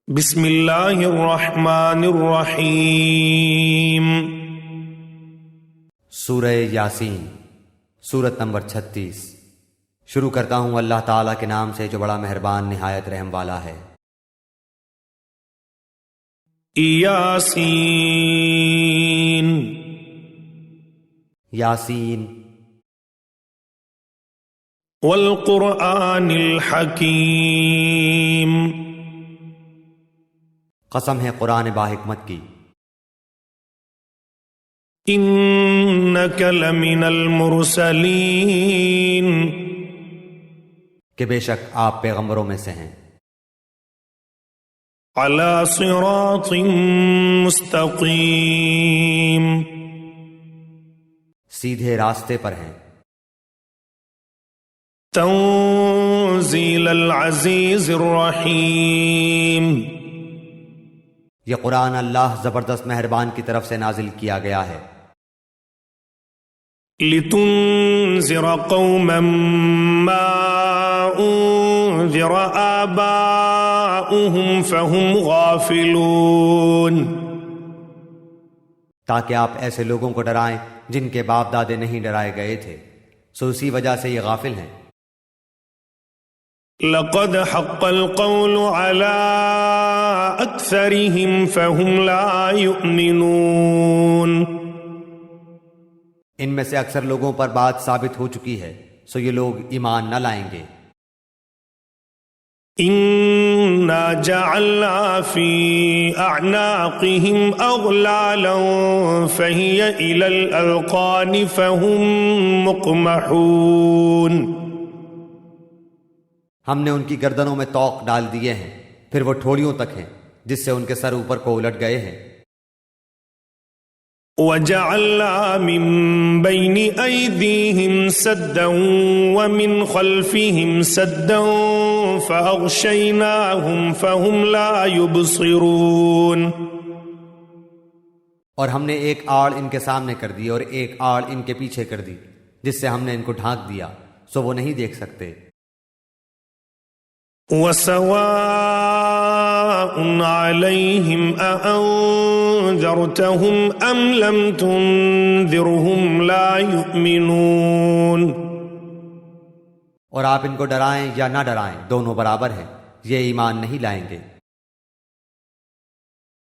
بسم اللہ الرحمن الرحیم۔ سورہ یاسین، سورت نمبر 36۔ شروع کرتا ہوں اللہ تعالیٰ کے نام سے جو بڑا مہربان نہایت رحم والا ہے۔ یاسین، یاسین، والقرآن الحکیم، قسم ہے قرآن باحکمت کی، انک لمن المرسلین، کہ بے شک آپ پیغمبروں میں سے ہیں، علی صراط مستقیم، سیدھے راستے پر ہیں، تنزیل العزیز الرحیم، یہ قرآن اللہ زبردست مہربان کی طرف سے نازل کیا گیا ہے، لتنذر قوما ما انذر آباؤهم فهم غافلون، تاکہ آپ ایسے لوگوں کو ڈرائیں جن کے باپ دادے نہیں ڈرائے گئے تھے، سو اسی وجہ سے یہ غافل ہیں۔ لقد حق القول على اکثرهم فهم لا يؤمنون، ان میں سے اکثر لوگوں پر بات ثابت ہو چکی ہے، سو یہ لوگ ایمان نہ لائیں گے۔ انا جعلنا في اعناقهم اغلالا فهي الى الاذقان فهم مقمحون، ہم نے ان کی گردنوں میں طوق ڈال دیے ہیں، پھر وہ ٹھوڑیوں تک ہیں جس سے ان کے سر اوپر کو الٹ گئے ہیں۔ وَجَعَلْنَا مِن بَيْنِ أَيْدِيهِمْ سَدًّا وَمِنْ خَلْفِهِمْ سَدًّا فَأَغْشَيْنَاهُمْ فَهُمْ لَا يُبْصِرُونَ، اور ہم نے ایک آڑ ان کے سامنے کر دی اور ایک آڑ ان کے پیچھے کر دی، جس سے ہم نے ان کو ڈھانک دیا، سو وہ نہیں دیکھ سکتے۔ وَسَوَاءٌ عَلَيْهِمْ أَأَنذَرْتَهُمْ أَمْ لَمْ تُنذِرْهُمْ لَا يُؤْمِنُونَ، اور آپ ان کو ڈرائیں یا نہ ڈرائیں دونوں برابر ہیں، یہ ایمان نہیں لائیں گے۔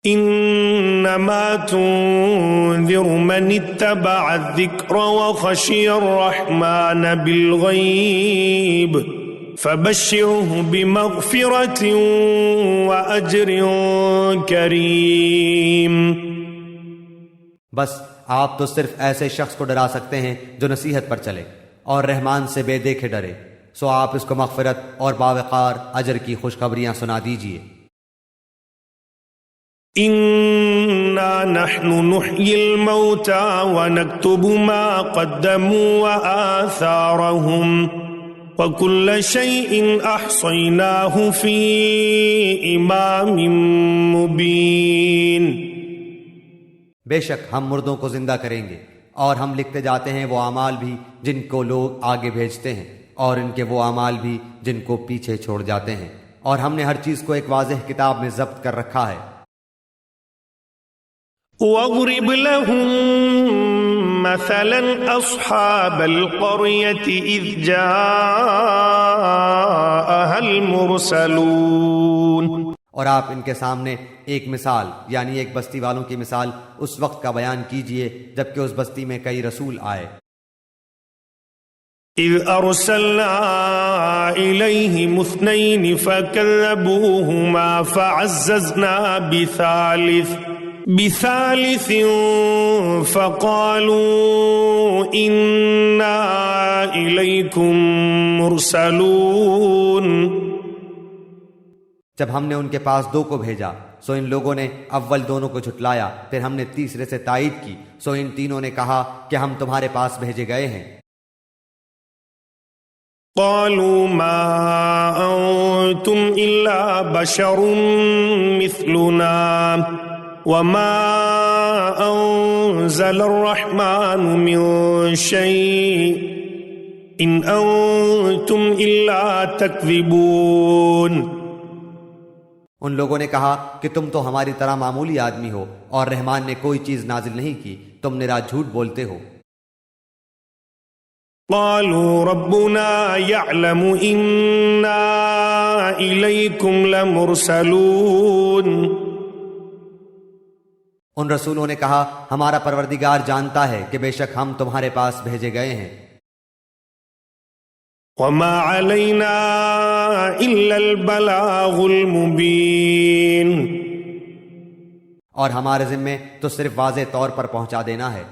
انما تنذر من اتبع الذکر وخشی الرحمن بالغیب فبشره بمغفرة وأجر کریم، بس آپ تو صرف ایسے شخص کو ڈرا سکتے ہیں جو نصیحت پر چلے اور رحمان سے بے دیکھے ڈرے، سو آپ اس کو مغفرت اور باوقار اجر کی خوشخبریاں سنا دیجئے۔ انا نحن نحيي الموتى ونكتب ما قدموا وآثارهم وكل شيء احصيناه في امام مبين، بے شک ہم مردوں کو زندہ کریں گے اور ہم لکھتے جاتے ہیں وہ اعمال بھی جن کو لوگ آگے بھیجتے ہیں اور ان کے وہ اعمال بھی جن کو پیچھے چھوڑ جاتے ہیں، اور ہم نے ہر چیز کو ایک واضح کتاب میں ضبط کر رکھا ہے۔ واضرب لهم مثلا اصحاب القرية اذ جاءها المرسلون، اور آپ ان کے سامنے ایک مثال یعنی ایک بستی والوں کی مثال اس وقت کا بیان کیجئے جبکہ اس بستی میں کئی رسول آئے۔ اذ ارسلنا الیہم اثنین فکذبوہما فعززنا بثالث فقالوا انا الیکم مرسلون، جب ہم نے ان کے پاس دو کو بھیجا سو ان لوگوں نے اول دونوں کو جھٹلایا، پھر ہم نے تیسرے سے تائید کی، سو ان تینوں نے کہا کہ ہم تمہارے پاس بھیجے گئے ہیں۔ قالوا ما انتم الا بشر مثلنا وما انزل الرحمن من شيء ان انتم الا تکذبون، ان لوگوں نے کہا کہ تم تو ہماری طرح معمولی آدمی ہو اور رحمان نے کوئی چیز نازل نہیں کی، تم نرا جھوٹ بولتے ہو۔ قالوا ربنا يعلم إنا إليكم لمرسلون۔ ان رسولوں نے کہا ہمارا پروردگار جانتا ہے کہ بے شک ہم تمہارے پاس بھیجے گئے ہیں۔ وما علينا إلا البلاغ المبين۔ اور ہمارے ذمے تو صرف واضح طور پر پہنچا دینا ہے۔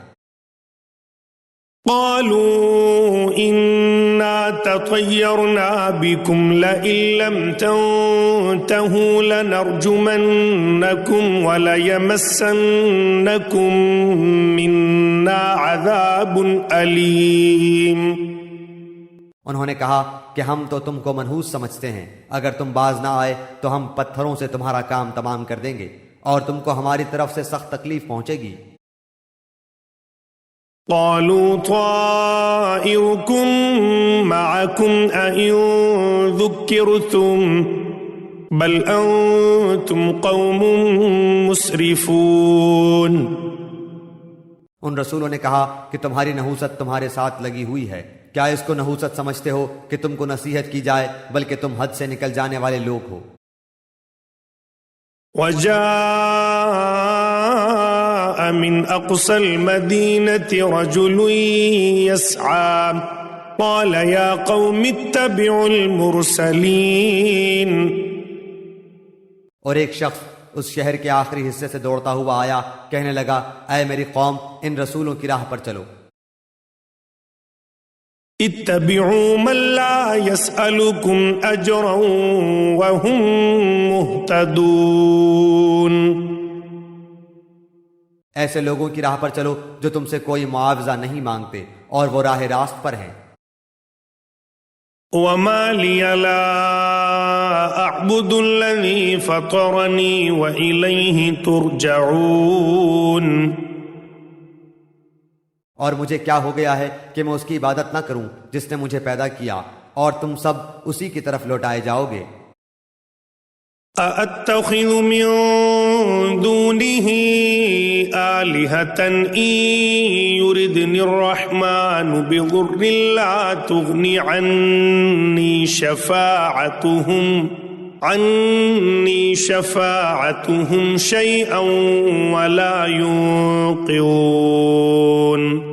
قالوا إنا تطيرنا بكم لئن لم تنتهوا لنرجمنكم وليمسنكم منا عذاب أليم۔ انہوں نے کہا کہ ہم تو تم کو منحوس سمجھتے ہیں، اگر تم باز نہ آئے تو ہم پتھروں سے تمہارا کام تمام کر دیں گے اور تم کو ہماری طرف سے سخت تکلیف پہنچے گی۔ قالوا طائركم معكم أئن ذكرتم بل أنتم قوم مسرفون۔ ان رسولوں نے کہا کہ تمہاری نحوست تمہارے ساتھ لگی ہوئی ہے، کیا اس کو نحوست سمجھتے ہو کہ تم کو نصیحت کی جائے، بلکہ تم حد سے نکل جانے والے لوگ ہو۔ وجاء من أقصى المدينة رجل يسعى قال يا قوم اتبعوا المرسلين۔ اور ایک شخص اس شہر کے آخری حصے سے دوڑتا ہوا آیا، کہنے لگا اے میری قوم، ان رسولوں کی راہ پر چلو۔ اتبعوا من لا يسألكم أجرا وهم مهتدون۔ ایسے لوگوں کی راہ پر چلو جو تم سے کوئی معاوضہ نہیں مانگتے اور وہ راہ راست پر ہیں۔ وما لي لا أعبد الذي فطرني وإليه ترجعون۔ اور مجھے کیا ہو گیا ہے کہ میں اس کی عبادت نہ کروں جس نے مجھے پیدا کیا، اور تم سب اسی کی طرف لوٹائے جاؤ گے۔ أأتخذ من دونه آلهة إن يردني الرحمن بضر لا تغني عني شفاعتهم شيئا ولا ينقذون۔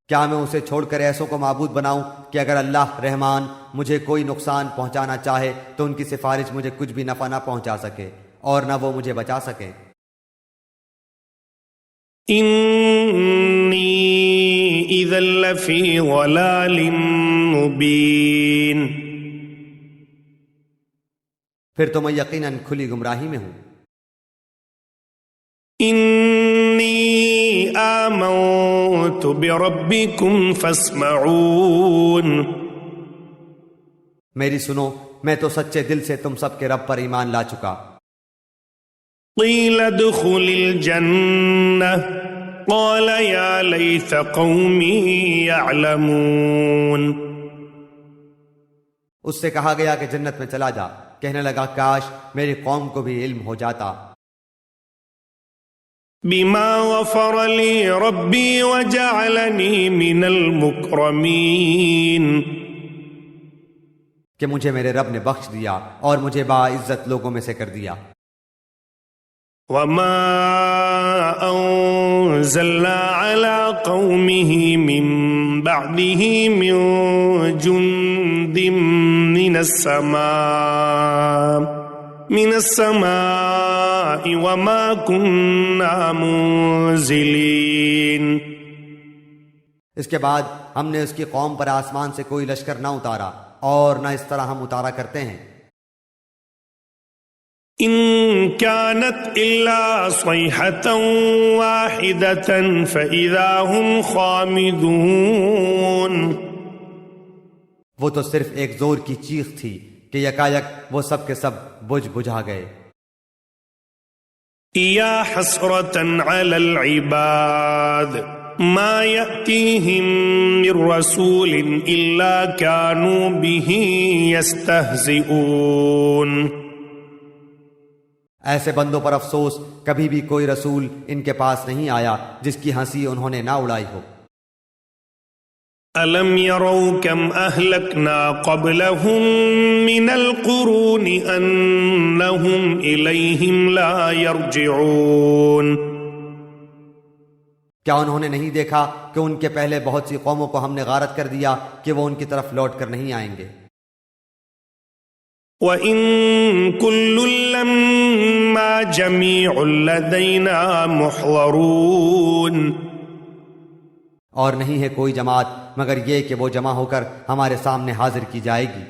کیا میں اسے چھوڑ کر ایسوں کو معبود بناؤں کہ اگر اللہ رحمان مجھے کوئی نقصان پہنچانا چاہے تو ان کی سفارش مجھے کچھ بھی نفع نہ پہنچا سکے اور نہ وہ مجھے بچا سکیں۔ انی اذا لفی ضلال مبین۔ پھر تو میں یقیناً کھلی گمراہی میں ہوں۔ انی آمنت بربکم فاسمعون۔ میری سنو، میں تو سچے دل سے تم سب کے رب پر ایمان لا چکا۔ قیل ادخل الجنہ قال یا لیت قومی یعلمون۔ اس سے کہا گیا کہ جنت میں چلا جا، کہنے لگا کاش میری قوم کو بھی علم ہو جاتا۔ بما غفر لی ربی وجعلنی من المکرمین۔ کہ مجھے میرے رب نے بخش دیا اور مجھے باعزت لوگوں میں سے کر دیا۔ وما انزلنا على قومه من بعده من جند من السماء وما كنا منزلين۔ اس کے بعد ہم نے اس کی قوم پر آسمان سے کوئی لشکر نہ اتارا اور نہ اس طرح ہم اتارا کرتے ہیں۔ ان كانت الا صيحة واحدة فاذا هم خامدون۔ وہ تو صرف ایک زور کی چیخ تھی کہ یکایک وہ سب کے سب بجھا گئے۔ یا حسرة على العباد ما يأتيهم من رسول إلا كانوا به يستهزئون۔ ایسے بندوں پر افسوس، کبھی بھی کوئی رسول ان کے پاس نہیں آیا جس کی ہنسی انہوں نے نہ اڑائی ہو۔ أَلَمْ يَرَوْا كَمْ أَهْلَكْنَا قَبْلَهُمْ مِنَ الْقُرُونِ أَنَّهُمْ إِلَيْهِمْ لَا يَرْجِعُونَ۔ کیا انہوں نے نہیں دیکھا کہ ان کے پہلے بہت سی قوموں کو ہم نے غارت کر دیا کہ وہ ان کی طرف لوٹ کر نہیں آئیں گے۔ وَإِن كُلٌّ لَّمَّا جَمِيعٌ لَّدَيْنَا مُحْضَرُونَ۔ اور نہیں ہے کوئی جماعت مگر یہ کہ وہ جمع ہو کر ہمارے سامنے حاضر کی جائے گی۔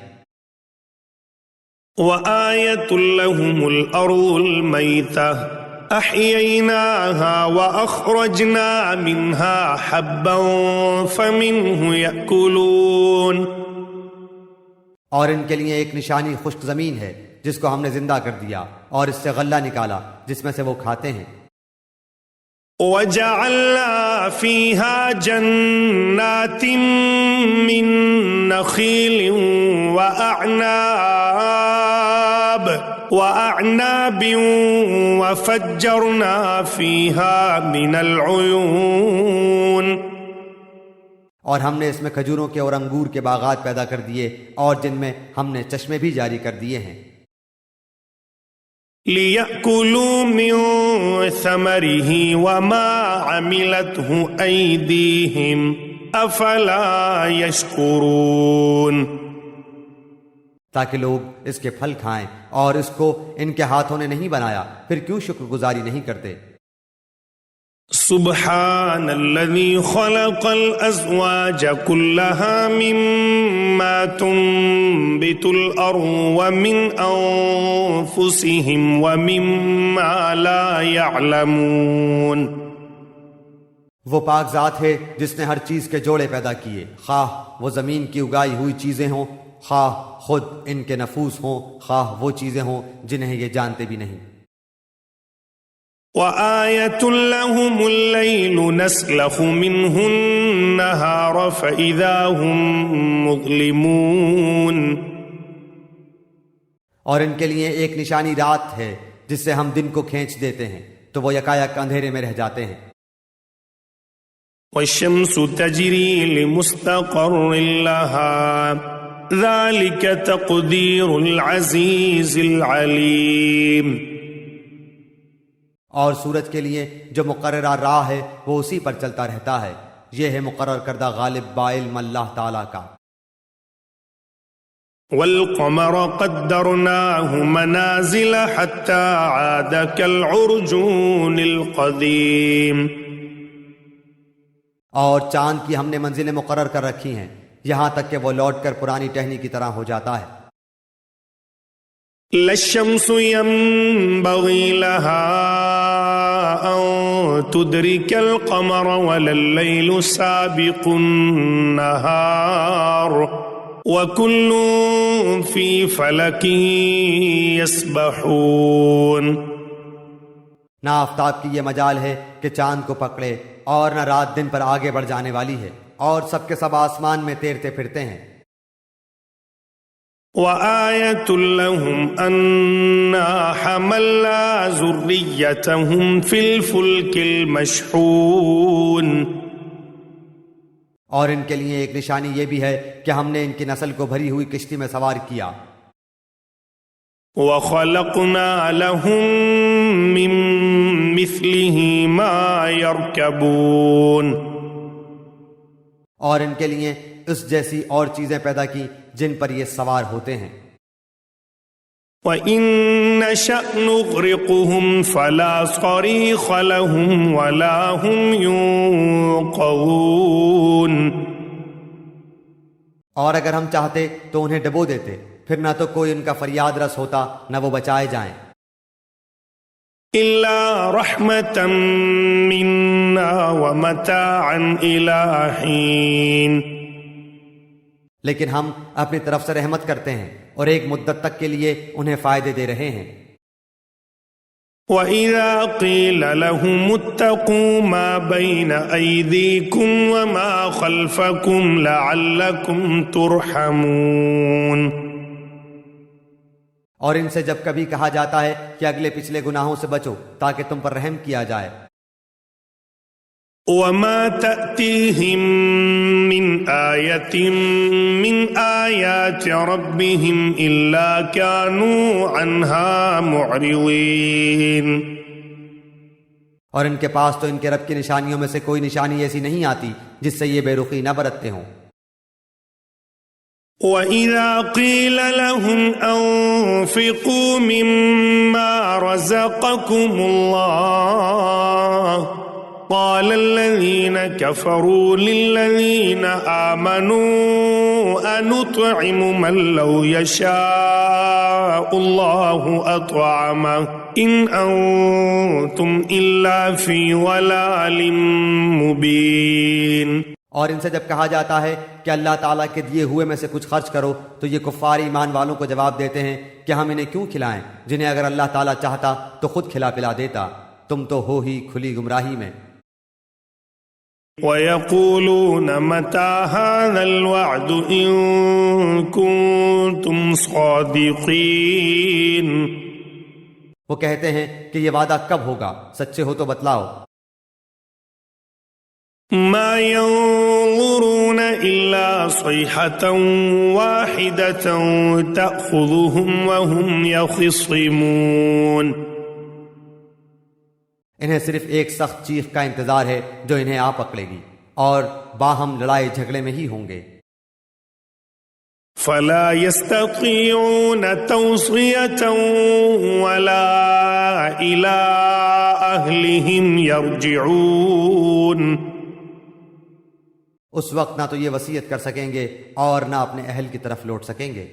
وَآيَةٌ لَّهُمُ الْأَرْضُ الْمَيْتَةُ أَحْيَيْنَاهَا وَأَخْرَجْنَا مِنْهَا حَبًّا فَمِنْهُ يَأْكُلُونَ۔ اور ان کے لیے ایک نشانی خشک زمین ہے جس کو ہم نے زندہ کر دیا اور اس سے غلہ نکالا جس میں سے وہ کھاتے ہیں۔ وَجَعَلْنَا فِيهَا جَنَّاتٍ مِّن نَّخِيلٍ وَأَعْنَابٍ وَفَجَّرْنَا فِيهَا مِنَ الْعُيُونِ۔ اور ہم نے اس میں کھجوروں کے اور انگور کے باغات پیدا کر دیے اور جن میں ہم نے چشمے بھی جاری کر دیے ہیں۔ لِيَأْكُلُوا مِن ثَمَرِهِ وَمَا عَمِلَتْهُ أَيْدِيهِمْ أَفَلَا يَشْكُرُونَ۔ تاکہ لوگ اس کے پھل کھائیں اور اس کو ان کے ہاتھوں نے نہیں بنایا، پھر کیوں شکر گزاری نہیں کرتے؟ سبحان الذي خلق الأزواج كلها مما تنبت الأرض ومن أنفسهم ومما لا يعلمون۔ وہ پاک ذات ہے جس نے ہر چیز کے جوڑے پیدا کیے، خواہ وہ زمین کی اگائی ہوئی چیزیں ہوں، خواہ خود ان کے نفوس ہوں، خواہ وہ چیزیں ہوں جنہیں یہ جانتے بھی نہیں۔ وَآيَةٌ لَّهُمُ اللَّيْلُ نَسْلَخُ مِنْهُ النَّهَارَ فَإِذَا هُمْ مُظْلِمُونَ۔ اور ان کے لیے ایک نشانی رات ہے جس سے ہم دن کو کھینچ دیتے ہیں تو وہ یکایک اندھیرے میں رہ جاتے ہیں۔ وَالشَّمْسُ تَجْرِي لِمُسْتَقَرٍّ لَّهَا ذَلِكَ تَقْدِيرُ الْعَزِيزِ الْعَلِيمِ۔ اور سورج کے لیے جو مقررہ راہ ہے وہ اسی پر چلتا رہتا ہے، یہ ہے مقرر کردہ غالب بعلم اللہ تعالیٰ کا۔ وَالْقَمَرَ قَدَّرْنَاهُ مَنَازِلَ حَتَّى عَادَ كَالْعُرْجُونِ الْقَدِيمِ۔ اور چاند کی ہم نے منزلیں مقرر کر رکھی ہیں یہاں تک کہ وہ لوٹ کر پرانی ٹہنی کی طرح ہو جاتا ہے۔ لَا الشَّمْسُ يَنبَغِي لَهَا أَن تُدْرِكَ الْقَمَرَ وَلَا اللَّيْلُ سَابِقُ النَّهَارِ وَكُلٌّ فِي فَلَكٍ يَسْبَحُونَ۔ نہ آفتاب کی یہ مجال ہے کہ چاند کو پکڑے اور نہ رات دن پر آگے بڑھ جانے والی ہے، اور سب کے سب آسمان میں تیرتے پھرتے ہیں۔ وَآيَةٌ لَّهُمْ أَنَّا حَمَلْنَا ذُرِّيَّتَهُمْ فِي الْفُلْكِ الْمَشْحُونِ۔ اور ان کے لیے ایک نشانی یہ بھی ہے کہ ہم نے ان کی نسل کو بھری ہوئی کشتی میں سوار کیا۔ وَخَلَقْنَا لَهُم مِّن مِّثْلِهِ مَا يَرْكَبُونَ۔ اور ان کے لیے اس جیسی اور چیزیں پیدا کی جن پر یہ سوار ہوتے ہیں۔ وَإِن نَّشَأْ نُغْرِقْهُمْ فَلَا صَرِيخَ لَهُمْ وَلَا هُمْ يُنقَذُونَ۔ اور اگر ہم چاہتے تو انہیں ڈبو دیتے، پھر نہ تو کوئی ان کا فریاد رس ہوتا نہ وہ بچائے جائیں۔ إِلَّا رَحْمَةً مِّنَّا وَمَتَاعًا إِلَىٰ حِينٍ۔ لیکن ہم اپنی طرف سے رحمت کرتے ہیں اور ایک مدت تک کے لیے انہیں فائدے دے رہے ہیں۔ وَإِذَا قِيلَ لَهُمُ اتَّقُوا مَا بَيْنَ أَيْدِيكُمْ وَمَا خَلْفَكُمْ لَعَلَّكُمْ تُرْحَمُونَ۔ اور ان سے جب کبھی کہا جاتا ہے کہ اگلے پچھلے گناہوں سے بچو تاکہ تم پر رحم کیا جائے، وما تأتيهم من آية من آيات ربهم إلا كانوا عنها معرضين، اور ان کے پاس تو ان کے رب کی نشانیوں میں سے کوئی نشانی ایسی نہیں آتی جس سے یہ بے رخی نہ برتتے ہوں۔ وَإِذَا قِيلَ لَهُمْ أَنفِقُوا مِمَّا رَزَقَكُمُ اللَّهُ قال الذين كفروا للذين آمنوا أنطعم من لو يشاء الله أطعمه إن أنتم إلا في ضلال مبين۔ اور ان سے جب کہا جاتا ہے کہ اللہ تعالیٰ کے دیے ہوئے میں سے کچھ خرچ کرو تو یہ کفار ایمان والوں کو جواب دیتے ہیں کہ ہم انہیں کیوں کھلائیں جنہیں اگر اللہ تعالیٰ چاہتا تو خود کھلا پلا دیتا، تم تو ہو ہی کھلی گمراہی میں۔ وَيَقُولُونَ مَتَى هَذَا الْوَعْدُ إِن كُنتُمْ صَادِقِينَ، وہ کہتے ہیں کہ یہ وعدہ کب ہوگا، سچے ہو تو بتلاؤ۔ مَا يَنظُرُونَ إِلَّا صَيْحَةً وَاحِدَةً تَأْخُذُهُمْ وَهُمْ يَخِصِّمُونَ، انہیں صرف ایک سخت چیخ کا انتظار ہے جو انہیں آ پکڑے گی، اور باہم لڑائی جھگڑے میں ہی ہوں گے۔ فَلَا يَسْتَطِيعُونَ تَوْصِيَةً وَلَا إِلَىٰ أَهْلِهِمْ يَرْجِعُونَ، اس وقت نہ تو یہ وصیت کر سکیں گے اور نہ اپنے اہل کی طرف لوٹ سکیں گے۔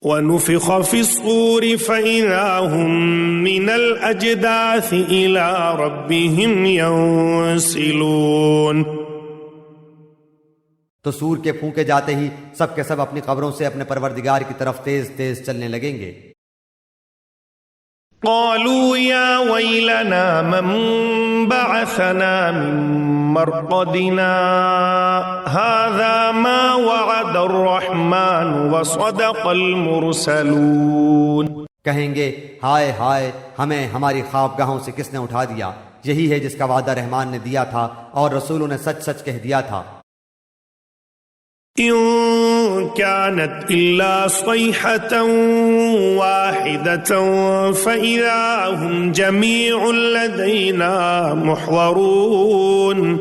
وَنُفِخَ فِي الصُّورِ فَإِذَا هُم مِّنَ الْأَجْدَاثِ إِلَىٰ رَبِّهِمْ يَنسِلُونَ، تو سور کے پھونکے جاتے ہی سب کے سب اپنی قبروں سے اپنے پروردگار کی طرف تیز تیز چلنے لگیں گے۔ قالوا يا ويلنا من بعثنا من مرقدنا هذا ما وعد الرحمن وصدق المرسلون، کہیں گے ہائے ہائے ہمیں ہماری خوابگاہوں سے کس نے اٹھا دیا، یہی ہے جس کا وعدہ رحمان نے دیا تھا اور رسولوں نے سچ سچ کہہ دیا تھا۔ إن كانت إلا صيحة واحدة فإذا هم جميع لدينا محضرون،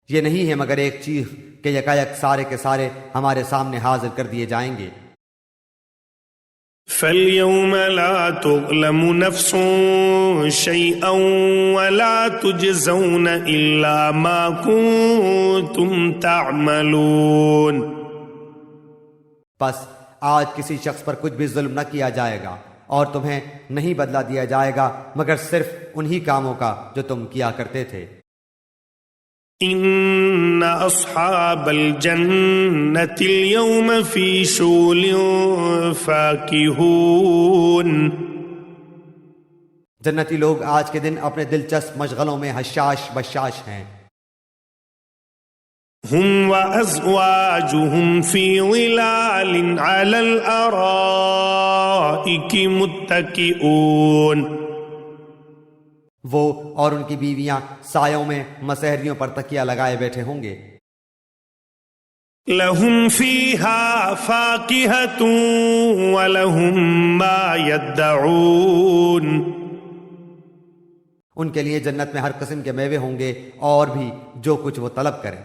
یہ نہیں ہے مگر ایک چیخ کہ یکایک سارے کے سارے ہمارے سامنے حاضر کر دیے جائیں گے۔ فَالْيَوْمَ لَا تُظْلَمُ نَفْسٌ شَيْئًا وَلَا تُجْزَوْنَ إِلَّا مَا كُنتُمْ تَعْمَلُونَ، بس آج کسی شخص پر کچھ بھی ظلم نہ کیا جائے گا اور تمہیں نہیں بدلہ دیا جائے گا مگر صرف انہی کاموں کا جو تم کیا کرتے تھے۔ إن أصحاب الجنة اليوم في شغل فاكهون، جنتی لوگ آج کے دن اپنے دلچسپ مشغلوں میں حشاش بشاش ہیں۔ هم وأزواجهم في ظلال على الأرائك متكئون، وہ اور ان کی بیویاں سایوں میں مسہریوں پر تکیہ لگائے بیٹھے ہوں گے۔ لهم فيها فاكهة ولهم ما يدعون، ان کے لیے جنت میں ہر قسم کے میوے ہوں گے اور بھی جو کچھ وہ طلب کریں۔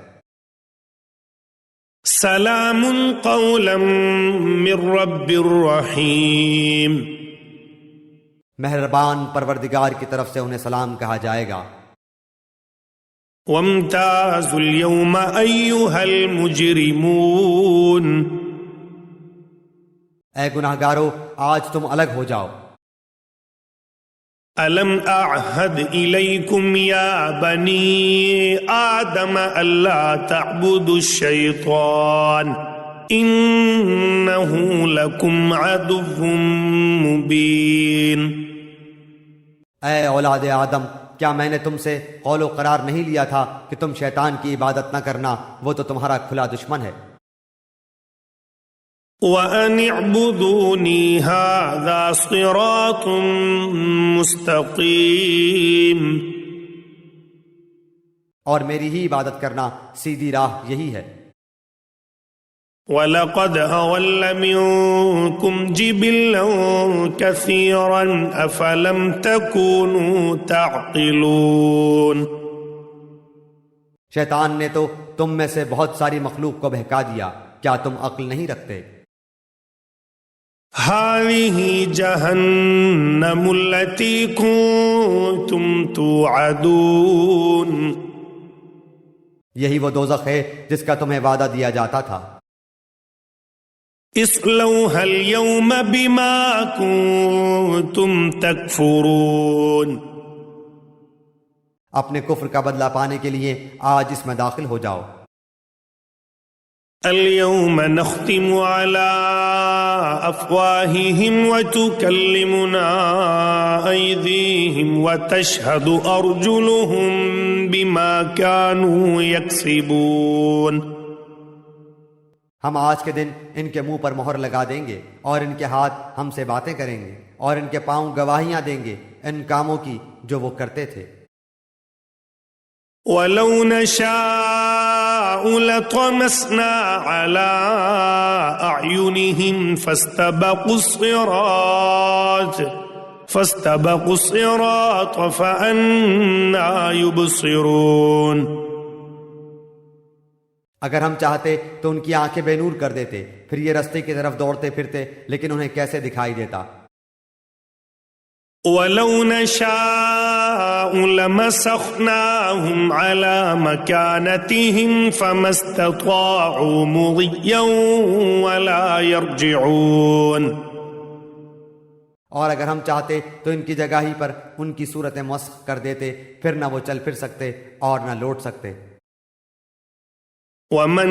سلام قولا من رب الرحیم، مہربان پروردگار کی طرف سے انہیں سلام کہا جائے گا۔ وامتازوا اليوم أيها المجرمون، اے گناہگارو آج تم الگ ہو جاؤ۔ ألم أعهد إليكم يا بني آدم ألا تعبدوا الشيطان إنه لكم عدو مبين، اے اولاد آدم کیا میں نے تم سے قول و قرار نہیں لیا تھا کہ تم شیطان کی عبادت نہ کرنا، وہ تو تمہارا کھلا دشمن ہے۔ وَأَنِ اعْبُدُونِي هَذَا صِرَاطٌ مُسْتَقِيمٌ، اور میری ہی عبادت کرنا سیدھی راہ یہی ہے۔ وَلَقَدْ أَضَلَّ مِنكُمْ جِبِلًّا كَثِيرًا أَفَلَمْ تَكُونُوا تَعْقِلُونَ، شیطان نے تو تم میں سے بہت ساری مخلوق کو بہکا دیا، کیا تم عقل نہیں رکھتے؟ هَذِهِ جَهَنَّمُ الَّتِي كُنتُمْ تُوعَدُونَ، یہی وہ دوزخ ہے جس کا تمہیں وعدہ دیا جاتا تھا۔ اصلوها اليوم بما كنتم تكفرون، اپنے کفر کا بدلہ پانے کے لیے آج اس میں داخل ہو جاؤ۔ اليوم نختم على افواههم وتكلمنا ايديهم وتشهد ارجلهم بما كانوا يكسبون، ہم آج کے دن ان کے منہ پر مہر لگا دیں گے اور ان کے ہاتھ ہم سے باتیں کریں گے اور ان کے پاؤں گواہیاں دیں گے ان کاموں کی جو وہ کرتے تھے۔ وَلَوْ نَشَاءُ لَطَمَسْنَا عَلَىٰ أَعْيُنِهِمْ فَاسْتَبَقُوا الصِّرَاطَ فَأَنَّىٰ يُبْصِرُونَ، اگر ہم چاہتے تو ان کی آنکھیں بے نور کر دیتے، پھر یہ رستے کی طرف دوڑتے پھرتے، لیکن انہیں کیسے دکھائی دیتا۔ وَلَوْ نَشَاءُ لَمَسَخْنَاهُمْ عَلَىٰ مَكَانَتِهِمْ فَمَا اسْتَطَاعُوا مُضِيًّا وَلَا يَرْجِعُونَ، اور اگر ہم چاہتے تو ان کی جگہ ہی پر ان کی صورتیں مسخ کر دیتے، پھر نہ وہ چل پھر سکتے اور نہ لوٹ سکتے۔ وَمَن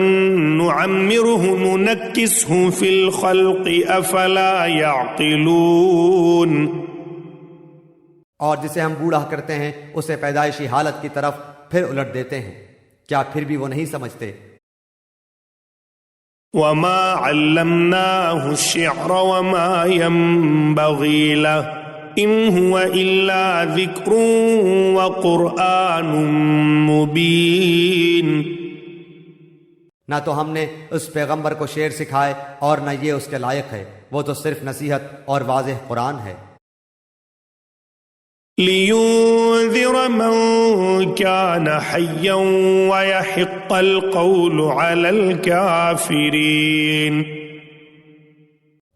نُعَمِّرْهُ نُنَكِّسْهُ فِي الْخَلْقِ أَفَلَا يَعْقِلُونَ، اور جسے ہم بوڑھا کرتے ہیں اسے پیدائشی حالت کی طرف پھر الٹ دیتے ہیں، کیا پھر بھی وہ نہیں سمجھتے؟ وَمَا عَلَّمْنَاهُ الشِّعْرَ وَمَا يَنبَغِي لَهُ إِنْ هُوَ إِلَّا ذِكْرٌ وَقُرْآنٌ مُبِينٌ، نہ تو ہم نے اس پیغمبر کو شعر سکھائے اور نہ یہ اس کے لائق ہے، وہ تو صرف نصیحت اور واضح قرآن ہے۔ لِيُنذِرَ مَن كَانَ حَيًّا وَيَحِقَّ الْقَوْلُ عَلَى الْكَافِرِينَ،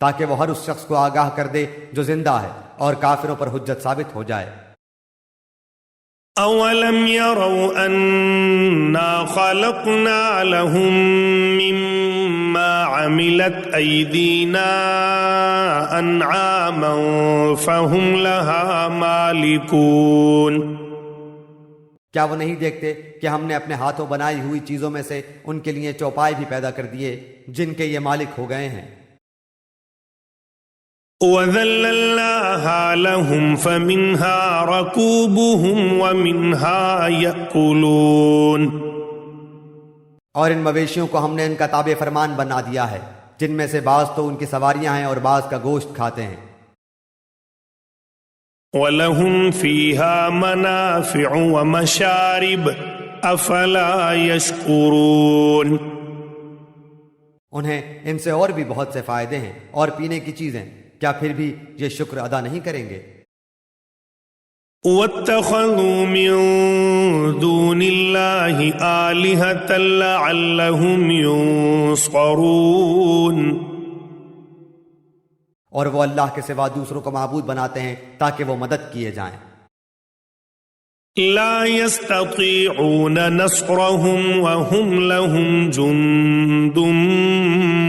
تاکہ وہ ہر اس شخص کو آگاہ کر دے جو زندہ ہے اور کافروں پر حجت ثابت ہو جائے۔ أَوَلَمْ يَرَوْا أَنَّا خَلَقْنَا لَهُم مِّمَّا عَمِلَتْ أَيْدِينَا أَنْعَامًا فَهُمْ لَهَا مَالِكُونَ، کیا وہ نہیں دیکھتے کہ ہم نے اپنے ہاتھوں بنائی ہوئی چیزوں میں سے ان کے لیے چوپائے بھی پیدا کر دیے جن کے یہ مالک ہو گئے ہیں۔ وَذَلَّلْنَاهَا لَهُمْ فَمِنْهَا رَكُوبُهُمْ وَمِنْهَا يَأْكُلُونَ، اور ان مویشیوں کو ہم نے ان کا تابع فرمان بنا دیا ہے، جن میں سے بعض تو ان کی سواریاں ہیں اور بعض کا گوشت کھاتے ہیں۔ وَلَهُمْ فِيهَا مَنَافِعُ وَمَشَارِبُ أَفَلَا يَشْكُرُونَ، انہیں ان سے اور بھی بہت سے فائدے ہیں اور پینے کی چیزیں، کیا پھر بھی یہ شکر ادا نہیں کریں گے؟ وَاتَّخَذُوا مِن دُونِ اللَّهِ آلِهَةً لَعَلَّهُمْ يُنصَرُونَ، اور وہ اللہ کے سوا دوسروں کو معبود بناتے ہیں تاکہ وہ مدد کیے جائیں۔ لا يستطيعون نصرهم وهم لهم جند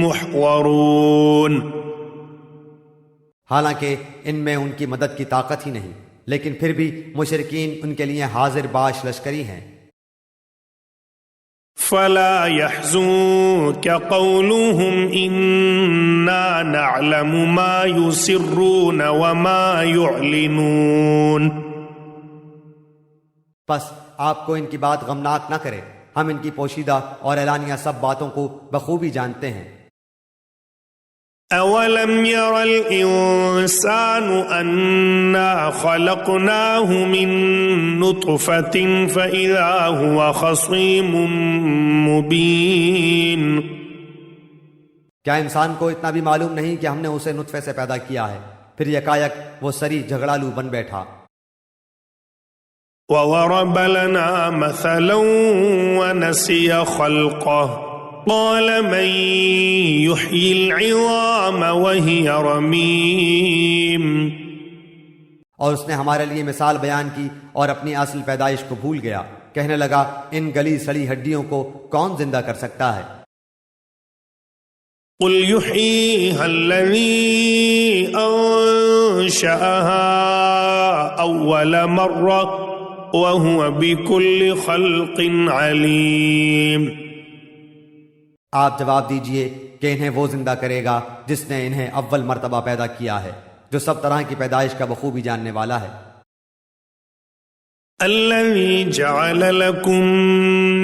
محضرون، حالانکہ ان میں ان کی مدد کی طاقت ہی نہیں، لیکن پھر بھی مشرکین ان کے لیے حاضر باش لشکری ہیں۔ فلا يحزنك قولهم إنا نعلم ما يسرون وما يعلنون، پس آپ کو ان کی بات غمناک نہ کرے، ہم ان کی پوشیدہ اور اعلانیہ سب باتوں کو بخوبی جانتے ہیں۔ أولم ير الإنسان أنا خلقناه من نطفة فإذا هو خصيم مبين. کیا انسان کو اتنا بھی معلوم نہیں کہ ہم نے اسے نطفے سے پیدا کیا ہے، پھر یکایک وہ سری جھگڑالو بن بیٹھا. وَضَرَبَ لَنَا مَثَلًا وَنَسِيَ خَلْقَهُ قال من يحيي العظام وهي رميم. اور اس نے ہمارے لیے مثال بیان کی اور اپنی اصل پیدائش کو بھول گیا. کہنے لگا ان گلی سڑی ہڈیوں کو کون زندہ کر سکتا ہے؟ قل يحييها الذي أنشأها أول مرة وهو بكل خلق عليم. آپ جواب دیجئے کہ انہیں وہ زندہ کرے گا جس نے انہیں اول مرتبہ پیدا کیا ہے، جو سب طرح کی پیدائش کا بخوبی جاننے والا ہے. الذي جعل لكم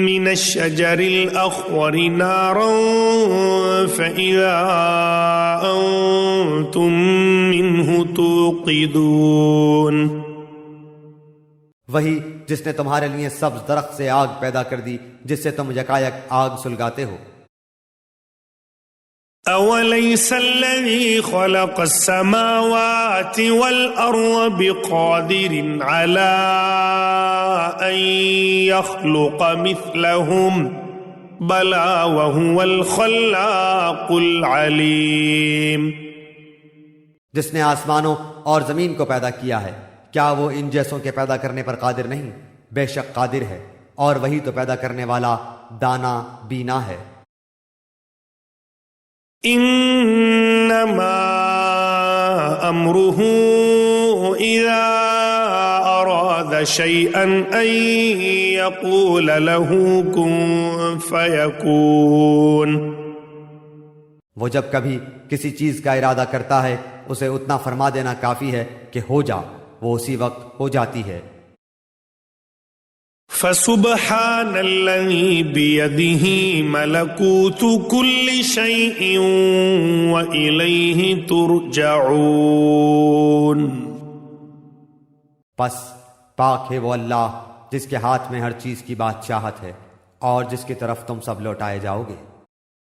من الشجر الأخضر نارا فإذا أنتم منه توقدون. وہی جس نے تمہارے لیے سبز درخت سے آگ پیدا کر دی جس سے تم یکایک آگ سلگاتے ہو. أوليس الذي خلق السماوات والأرض بقادر على أن يخلق مثلهم بلى وهو الخلاق العليم. جس نے آسمانوں اور زمین کو پیدا کیا ہے، کیا وہ ان جیسوں کے پیدا کرنے پر قادر نہیں؟ بے شک قادر ہے، اور وہی تو پیدا کرنے والا دانا بینا ہے. انما امره اذا اراد شيئا ان يقول له كن فيكون. وہ جب کبھی کسی چیز کا ارادہ کرتا ہے اسے اتنا فرما دینا کافی ہے کہ ہو جا، وہ اسی وقت ہو جاتی ہے. فسبحان الذي بيده ملكوت كل شيء وإليه ترجعون. پس پاک ہے وہ اللہ جس کے ہاتھ میں ہر چیز کی بادشاہت ہے اور جس کی طرف تم سب لوٹائے جاؤ گے.